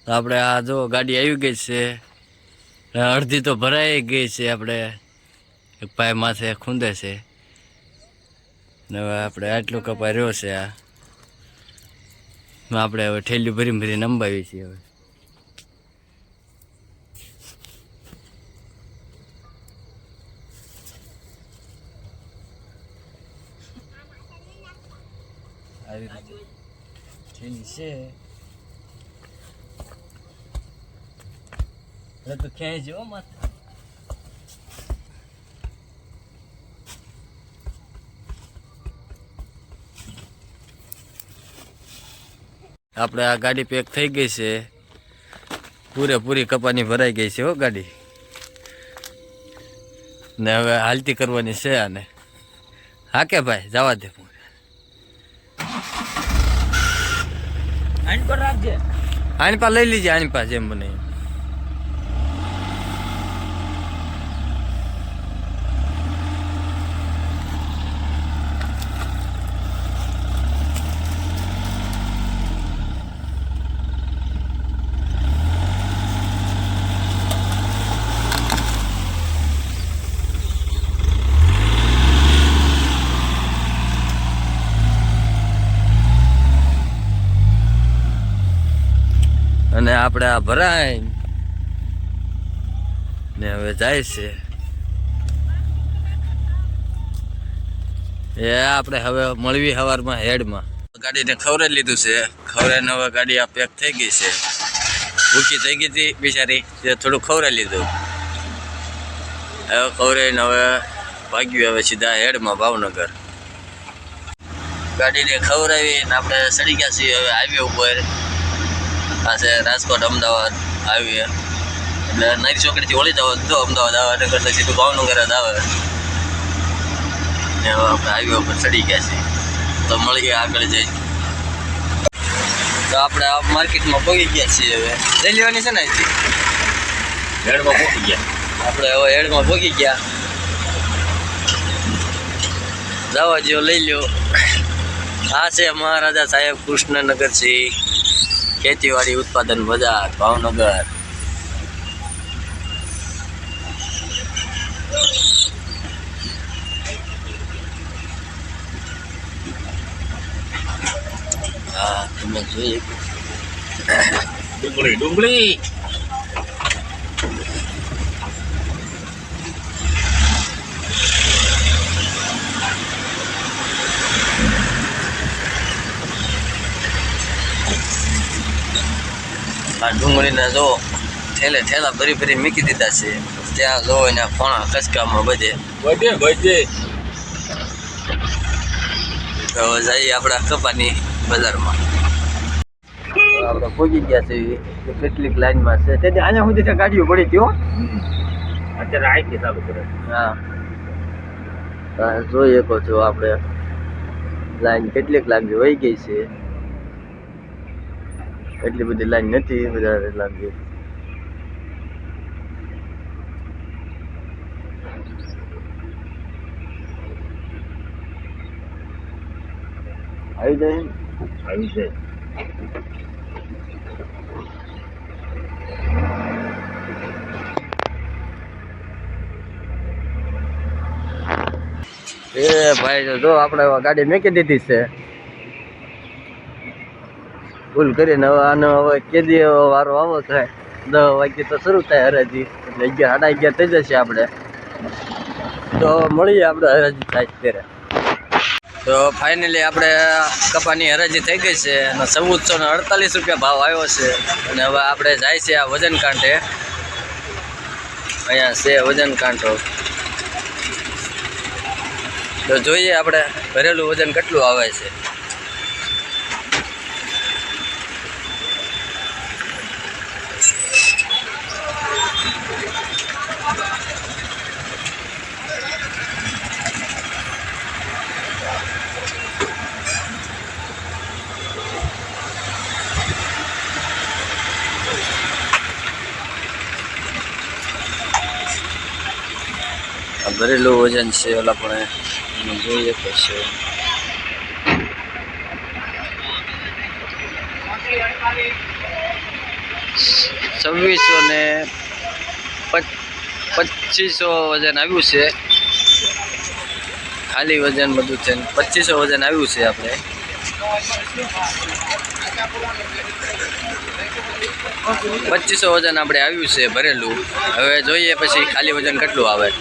તો આપણે આ જો ગાડી આવી ગઈ છે, અડધી તો ભરાઈ ગઈ છે. આપણે એક ભાઈ માથે ખૂંદે છે ને હવે આપણે આટલું કપાઈ રહ્યો છે. આ આપણે હવે ઠેલી ભરી ભરીને અંબાવી છીએ. હવે આવી રીતે ઠેલી છે તો ક્યાંય જવો માથે. આપણે આ ગાડી પેક થઈ ગઈ છે, પૂરેપૂરી કપાની ભરાઈ ગઈ છે હો ગાડી. ને હવે હાલતી કરવાની છે આને. હા કે ભાઈ જવા દે. આની પર રાખજે, આની પર લઈ લીજે, આની પાસે જેમ બને. અને આપણે આ ભરાય ને હવે જાય છે. એ આપણે હવે મળવી સવારમાં હેડમાં. ગાડીને ખવડાવી લીધું છે, ખવડાવીને હવે ગાડી આ પેક થઈ ગઈ છે. ભૂખી થઈ ગઈ હતી બિચારી, તે થોડું ખવડાવી લીધું. હવે ખવડાવીને હવે ભાગ્યું હવે સીધા હેડમાં ભાવનગર. ગાડીને ખવડાવીને આપણે ચડી ગયા છીએ હવે હાઈવે ઉપર. પાસે રાજકોટ અમદાવાદ હાઈવે એટલે નારી ચોકડીથી ઓળી જવા તો અમદાવાદ આવે અને કરતા સીધું ભાવનગર જ આવે. ને આપણે હાઈવે ઉપર ચડી ગયા છીએ, તો મળીએ આગળ જઈ. તો આપણે આ માર્કેટમાં પહોંચી ગયા છીએ. હવે લઈ લેવાની છે ને અહીંથી હેડમાં પહોંચી ગયા. આપણે હવે હેડમાં પહોંચી ગયા. જવા જેવો લઈ લ્યો. આ છે મહારાજા સાહેબ કૃષ્ણનગર છે, ખેતીવાડી ઉત્પાદન બજાર ભાવનગર. હા તમે જોઈએ ડુંગળી ડુંગળી. આ ડુંગળીના જો ઠેલા ભરી ભરી મૂકી દીધા છે. ત્યાં જો એના ફણા ખસકામાં બધે બધે. તો જઈએ આપણા કપાની બજારમાં. આપણે પહોંચી ગયા છીએ. કેટલીક લાઈનમાં છે તેથી અહીંયા સુધી ગાડીઓ પડી હતી. અત્યારે આઈટી ચાલુ કરે. હા જોઈ શકો છો આપણે લાઈન કેટલીક લાગી વહી ગઈ છે. એટલી બધી લાઈન નથી, વધારે લાગી. આવી જાય એ ભાઈ. જો આપણે ગાડી મેકી દીધી છે ભૂલ કરીને. હવે આનો હવે કેદી વારો આવો થાય 10 વાગે તો શરૂ થાય હરાજી, એટલે 11 સાડા 11 થઈ જશે. આપણે તો મળીએ આપણે હરાજી થાય ત્યારે. તો ફાઇનલી આપણે કપાની હરાજી થઈ ગઈ છે અને 1448 રૂપિયા ભાવ આવ્યો છે. અને હવે આપણે જાય છે આ વજન કાંઠે. અહીંયા છે વજન કાંઠો, તો જોઈએ આપણે ઘરેલું વજન કેટલું આવે છે. ભરેલું વજન છે ઓલા પણ જોઈએ તો છે. 2625 વજન આવ્યું છે. ખાલી વજન બધું છે 2500 વજન આવ્યું છે આપણે. 2500 વજન આપણે આવ્યું છે ભરેલું. હવે જોઈએ પછી ખાલી વજન કેટલું આવે.